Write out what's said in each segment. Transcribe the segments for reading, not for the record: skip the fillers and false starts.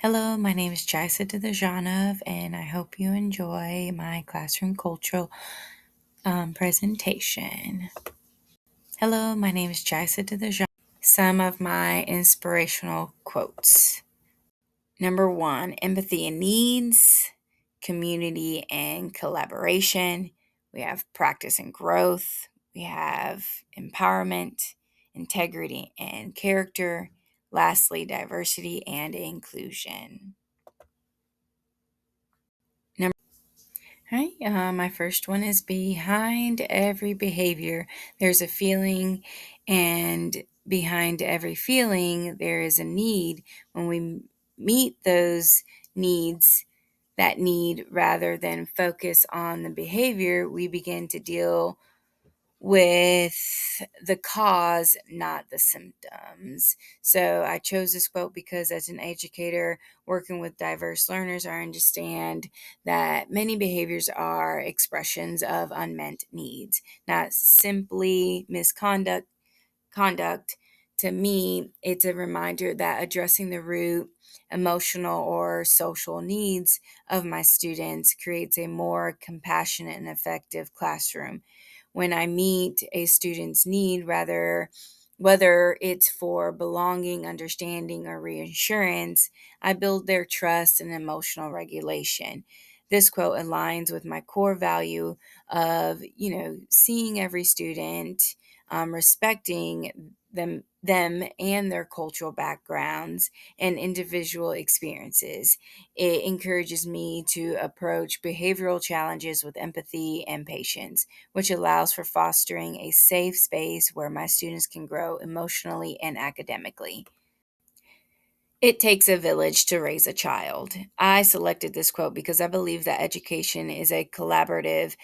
Hello, my name is Yaisa Dadajanov, and I hope you enjoy my classroom cultural presentation. Hello, my name is Yaisa Dadajanov. Some of my inspirational quotes. Number one, empathy and needs, community and collaboration. We have practice and growth. We have empowerment, integrity and character. Lastly, diversity and inclusion. Hi, my first one is behind every behavior, there's a feeling, and behind every feeling, there is a need. When we meet those needs, that need, rather than focus on the behavior, we begin to deal with the cause, not the symptoms. So I chose this quote because as an educator working with diverse learners, I understand that many behaviors are expressions of unmet needs, not simply misconduct. Conduct. To me, it's a reminder that addressing the root emotional or social needs of my students creates a more compassionate and effective classroom. When I meet a student's need, rather whether it's for belonging, understanding, or reassurance, I build their trust and emotional regulation. This quote aligns with my core value of, seeing every student, respecting them and their cultural backgrounds and individual experiences. It encourages me to approach behavioral challenges with empathy and patience, which allows for fostering a safe space where my students can grow emotionally and academically. It takes a village to raise a child. I selected this quote because I believe that education is a collaborative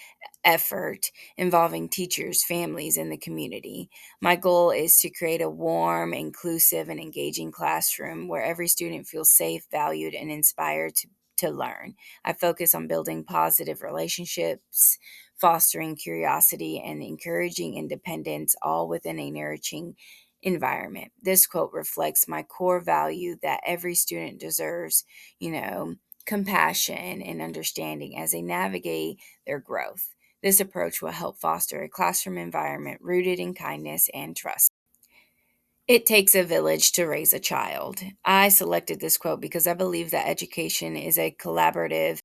effort involving teachers, families, and the community. My goal is to create a warm, inclusive, and engaging classroom where every student feels safe, valued, and inspired to learn. I focus on building positive relationships, fostering curiosity, and encouraging independence, all within a nourishing environment. This quote reflects my core value that every student deserves, compassion and understanding as they navigate their growth. This approach will help foster a classroom environment rooted in kindness and trust. It takes a village to raise a child. I selected this quote because I believe that education is a collaborative.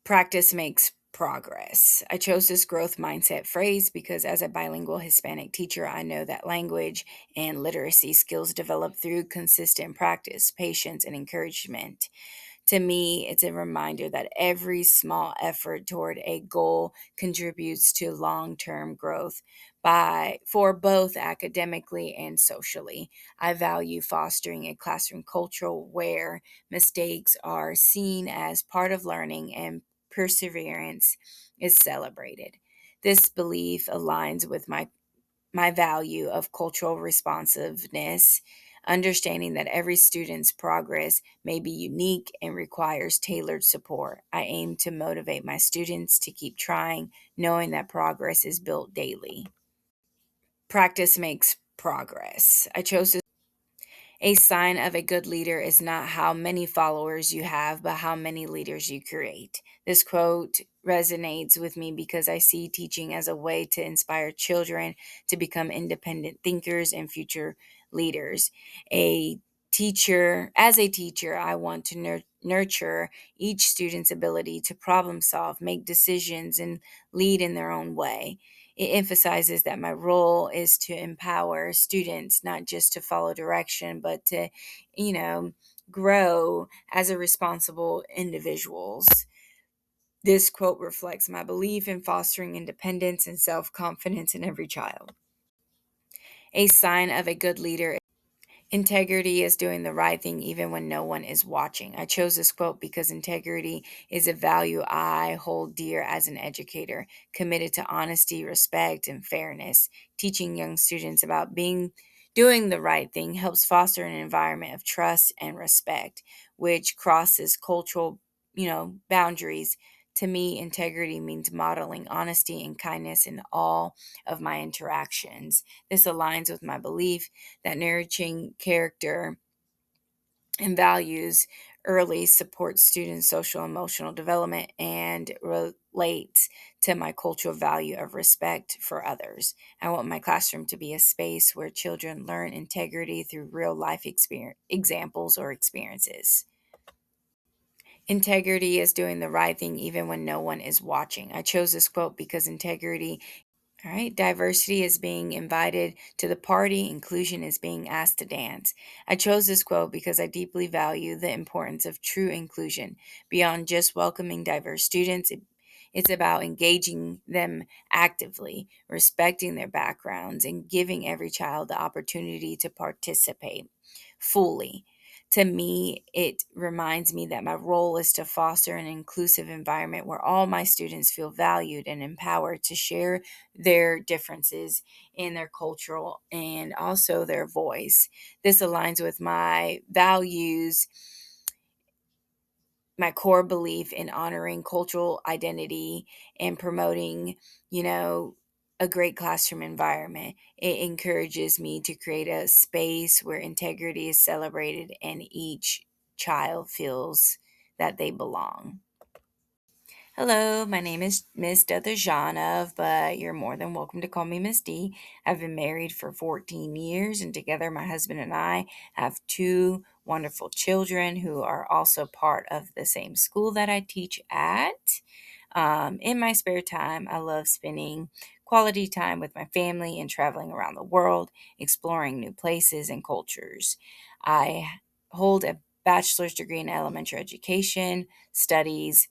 Practice makes progress. I chose this growth mindset phrase because as a bilingual Hispanic teacher, I know that language and literacy skills develop through consistent practice, patience, and encouragement. To me, it's a reminder that every small effort toward a goal contributes to long-term growth for both academically and socially. I value fostering a classroom culture where mistakes are seen as part of learning and perseverance is celebrated. This belief aligns with my value of cultural responsiveness, understanding that every student's progress may be unique and requires tailored support. I aim to motivate my students to keep trying, knowing that progress is built daily. Practice makes progress. I chose this. A sign of a good leader is not how many followers you have, but how many leaders you create. This quote resonates with me because I see teaching as a way to inspire children to become independent thinkers and future leaders. As a teacher, I want to nurture each student's ability to problem solve, make decisions, and lead in their own way. It emphasizes that my role is to empower students, not just to follow direction, but to, you know, grow as a responsible individuals. This quote reflects my belief in fostering independence and self confidence in every child. A sign of a good leader. Integrity is doing the right thing even when no one is watching. I chose this quote because integrity is a value I hold dear as an educator, committed to honesty, respect, and fairness. Teaching young students about doing the right thing helps foster an environment of trust and respect, which crosses cultural, boundaries. To me, integrity means modeling honesty and kindness in all of my interactions. This aligns with my belief that nourishing character and values early supports students' social emotional development and relates to my cultural value of respect for others. I want my classroom to be a space where children learn integrity through real life examples or experiences. Integrity is doing the right thing even when no one is watching. I chose this quote because integrity. All right. Diversity is being invited to the party. Inclusion is being asked to dance. I chose this quote because I deeply value the importance of true inclusion. Beyond just welcoming diverse students, it's about engaging them actively, respecting their backgrounds, and giving every child the opportunity to participate fully. To me, it reminds me that my role is to foster an inclusive environment where all my students feel valued and empowered to share their differences in their cultural and also their voice. This aligns with my values, my core belief in honoring cultural identity and promoting, you know, a great classroom environment. It encourages me to create a space where integrity is celebrated and each child feels that they belong. Hello, my name is Miss Dadajanov, but you're more than welcome to call me Miss D. I've been married for 14 years, and together my husband and I have two wonderful children who are also part of the same school that I teach at. In my spare time, I love spending quality time with my family and traveling around the world, exploring new places and cultures. I hold a bachelor's degree in elementary education studies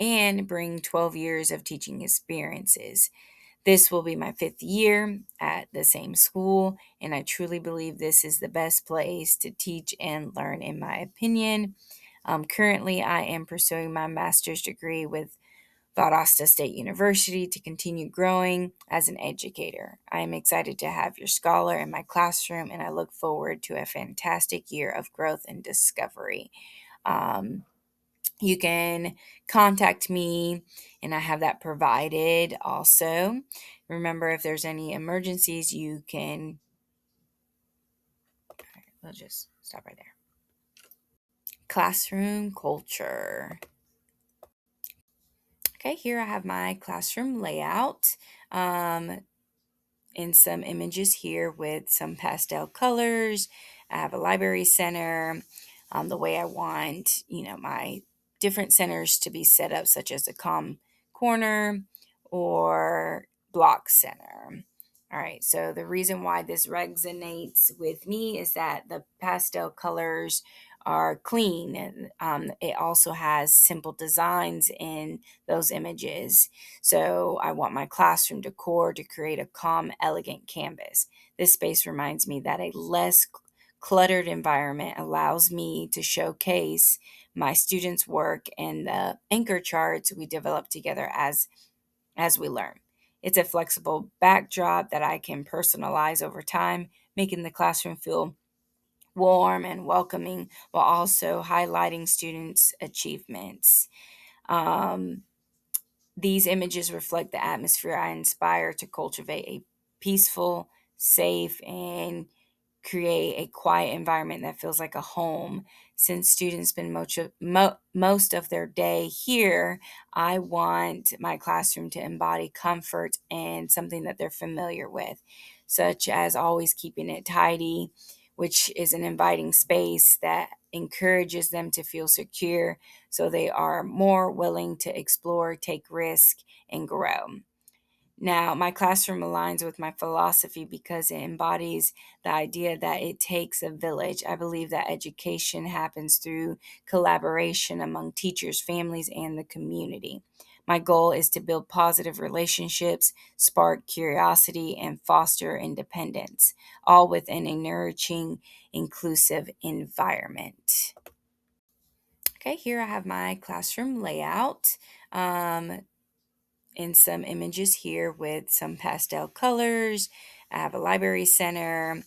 and bring 12 years of teaching experiences. This will be my fifth year at the same school, and I truly believe this is the best place to teach and learn, in my opinion. Currently, I am pursuing my master's degree with Valdosta State University to continue growing as an educator. I am excited to have your scholar in my classroom, and I look forward to a fantastic year of growth and discovery. Um, you can contact me, and I have that provided also. Remember, if there's any emergencies, you can. We'll just stop right there. Classroom culture. Okay, here I have my classroom layout. In some images here with some pastel colors. I have a library center, the way I want, my different centers to be set up, such as a calm corner or block center. All right, so the reason why this resonates with me is that the pastel colors are clean. And, it also has simple designs in those images. So I want my classroom decor to create a calm, elegant canvas. This space reminds me that a less cluttered environment allows me to showcase my students' work and the anchor charts we develop together as we learn. It's a flexible backdrop that I can personalize over time, making the classroom feel warm and welcoming while also highlighting students' achievements. Um, these images reflect the atmosphere I inspire to cultivate a peaceful, safe, and create a quiet environment that feels like a home. Since students spend most of their day here, I want my classroom to embody comfort and something that they're familiar with, such as always keeping it tidy, which is an inviting space that encourages them to feel secure so they are more willing to explore, take risk, and grow. Now, my classroom aligns with my philosophy because it embodies the idea that it takes a village. I believe that education happens through collaboration among teachers, families, and the community. My goal is to build positive relationships, spark curiosity, and foster independence, all within a nourishing, inclusive environment. Okay, here I have my classroom layout. Um, in some images here with some pastel colors. I have a library center,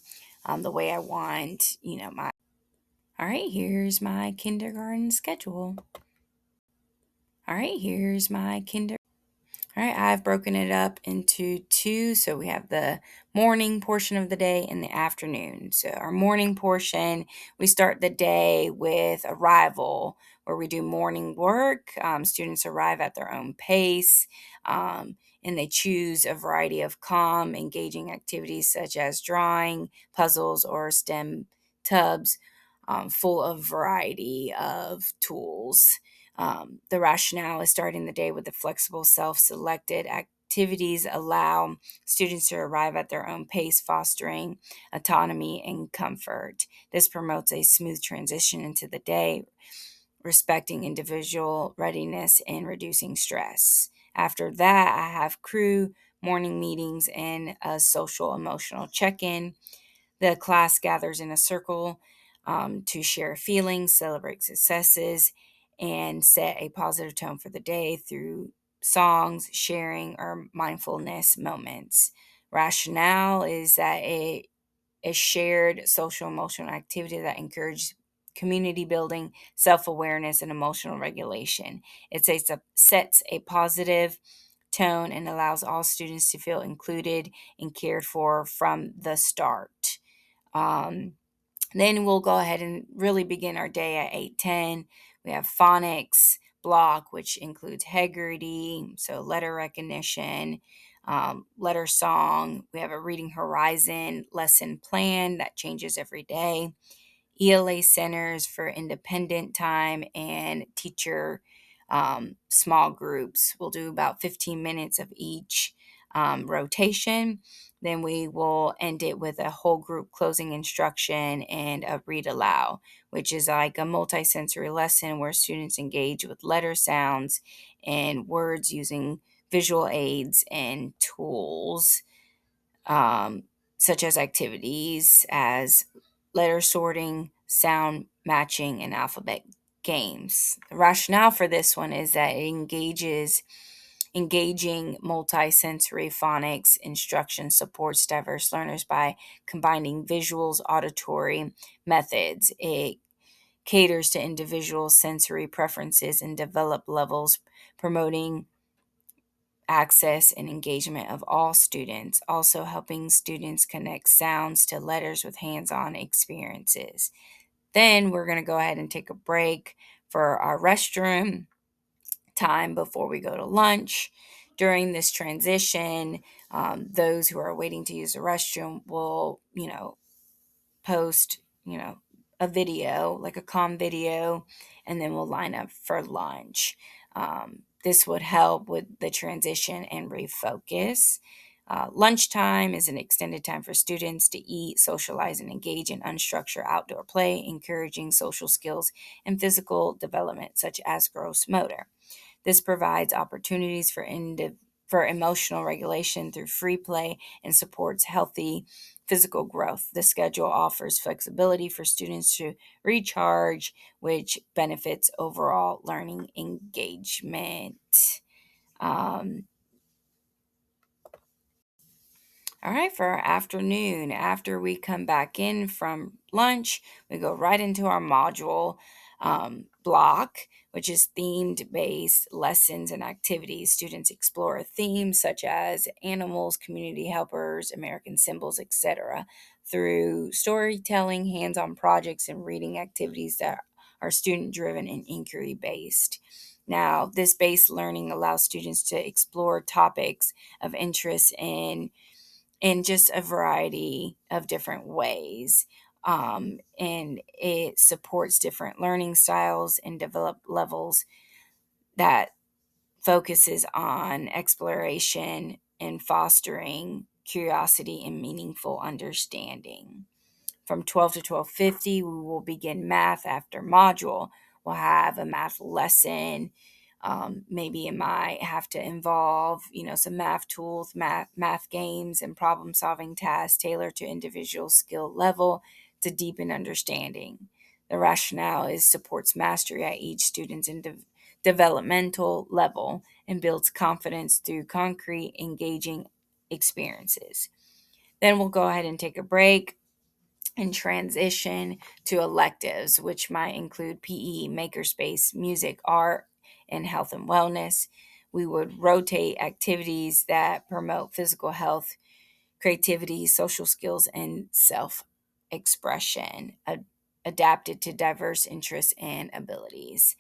the way I want, my. All right, here's my kindergarten schedule. All right, here's my kinder. All right, I've broken it up into two. So we have the morning portion of the day and the afternoon. So, our morning portion, we start the day with arrival, where we do morning work. Students arrive at their own pace, um, and they choose a variety of calm, engaging activities such as drawing, puzzles, or STEM tubs, full of variety of tools. The rationale is starting the day with the flexible, self selected activities allow students to arrive at their own pace, fostering autonomy and comfort. This promotes a smooth transition into the day, respecting individual readiness and reducing stress. After that, I have crew morning meetings and a social emotional check in. The class gathers in a circle to share feelings, celebrate successes, and set a positive tone for the day through songs, sharing, or mindfulness moments. Rationale is that a shared social emotional activity that encourages community building, self awareness, and emotional regulation. Sets a positive tone and allows all students to feel included and cared for from the start. Um, then we'll go ahead and really begin our day at 8:10. We have phonics block, which includes Heggerty, so letter recognition, letter song. We have a reading horizon lesson plan that changes every day. ELA centers for independent time and teacher small groups. We'll do about 15 minutes of each rotation. Then we will end it with a whole group closing instruction and a read aloud, which is like a multisensory lesson where students engage with letter sounds and words using visual aids and tools, um, such as activities as letter sorting, sound matching, and alphabet games. The rationale for this one is that it engages engaging multisensory phonics instruction supports diverse learners by combining visuals, auditory methods. It caters to individual sensory preferences and develop levels, promoting access and engagement of all students, also helping students connect sounds to letters with hands on experiences. Then we're going to go ahead and take a break for our restroom time before we go to lunch. During this transition, those who are waiting to use the restroom will, post, a video, like a calm video, and then we'll line up for lunch. This would help with the transition and refocus. Lunchtime is an extended time for students to eat, socialize, and engage in unstructured outdoor play, encouraging social skills and physical development, such as gross motor. This provides opportunities for emotional regulation through free play and supports healthy physical growth. The schedule offers flexibility for students to recharge, which benefits overall learning engagement. Um, All right, for our afternoon, after we come back in from lunch, we go right into our module block, which is themed based lessons and activities. Students explore a theme such as animals, community helpers, American symbols, etc., through storytelling, hands on projects, and reading activities that are student driven and inquiry based. Now, this based learning allows students to explore topics of interest in just a variety of different ways. And it supports different learning styles and develop levels that focuses on exploration and fostering curiosity and meaningful understanding. From 12 to 12:50, we will begin math after module. We'll have a math lesson. Maybe it might have to involve, some math tools, math games, and problem solving tasks tailored to individual skill level to deepen understanding. The rationale is supports mastery at each student's developmental level and builds confidence through concrete, engaging experiences. Then we'll go ahead and take a break and transition to electives, which might include PE, makerspace, music, art, and health and wellness. We would rotate activities that promote physical health, creativity, social skills, and self expression, adapted to diverse interests and abilities.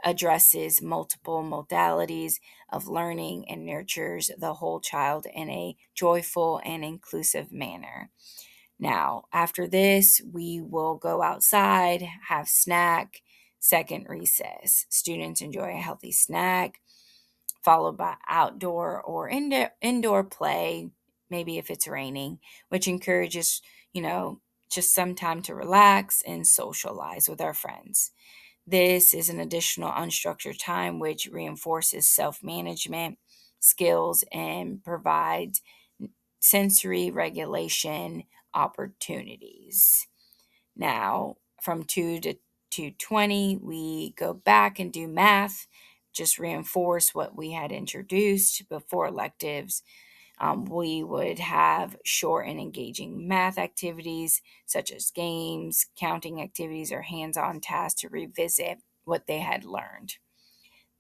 Addresses multiple modalities of learning and nurtures the whole child in a joyful and inclusive manner. Now, after this, we will go outside, have snack, second recess. Students enjoy a healthy snack, followed by outdoor or indoor play, maybe if it's raining, which encourages, you know, just some time to relax and socialize with our friends. This is an additional unstructured time which reinforces self management skills and provides sensory regulation opportunities. Now, from 2 to 2:20, we go back and do math, just reinforce what we had introduced before electives. We would have short and engaging math activities such as games, counting activities, or hands on tasks to revisit what they had learned.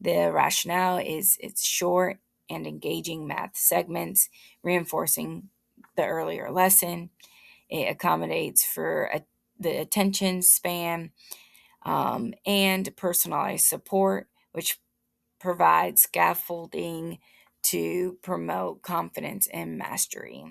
The rationale is it's short and engaging math segments, reinforcing the earlier lesson. It accommodates for the attention span and personalized support, which provides scaffolding to promote confidence and mastery.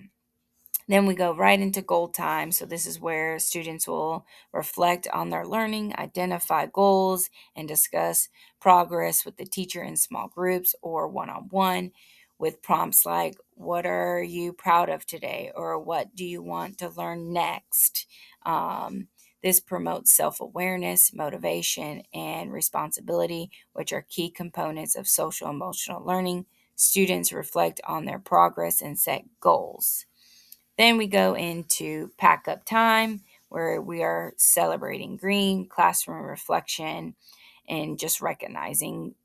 Then we go right into goal time. So, this is where students will reflect on their learning, identify goals, and discuss progress with the teacher in small groups or one on one with prompts like, "What are you proud of today?" or "What do you want to learn next?" This promotes self awareness, motivation, and responsibility, which are key components of social emotional learning. Students reflect on their progress and set goals. Then we go into pack up time, where we are celebrating green, classroom reflection, and just recognizing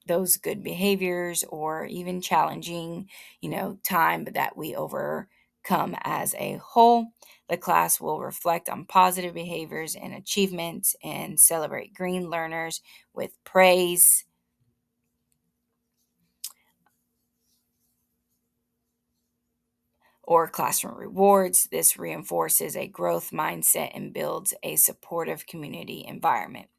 those good behaviors or even challenging, time that we overcome as a whole. The class will reflect on positive behaviors and achievements and celebrate green learners with praise or classroom rewards. This reinforces a growth mindset and builds a supportive community environment.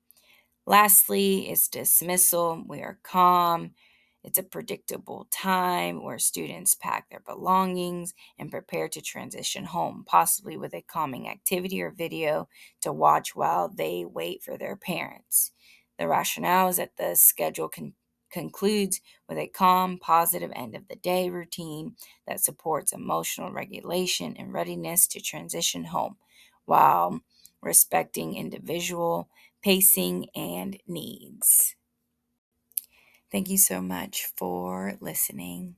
Lastly, is dismissal. We are calm. It's a predictable time where students pack their belongings and prepare to transition home, possibly with a calming activity or video to watch while they wait for their parents. The rationale is that the schedule concludes with a calm, positive end of the day routine that supports emotional regulation and readiness to transition home while respecting individual pacing and needs. Thank you so much for listening.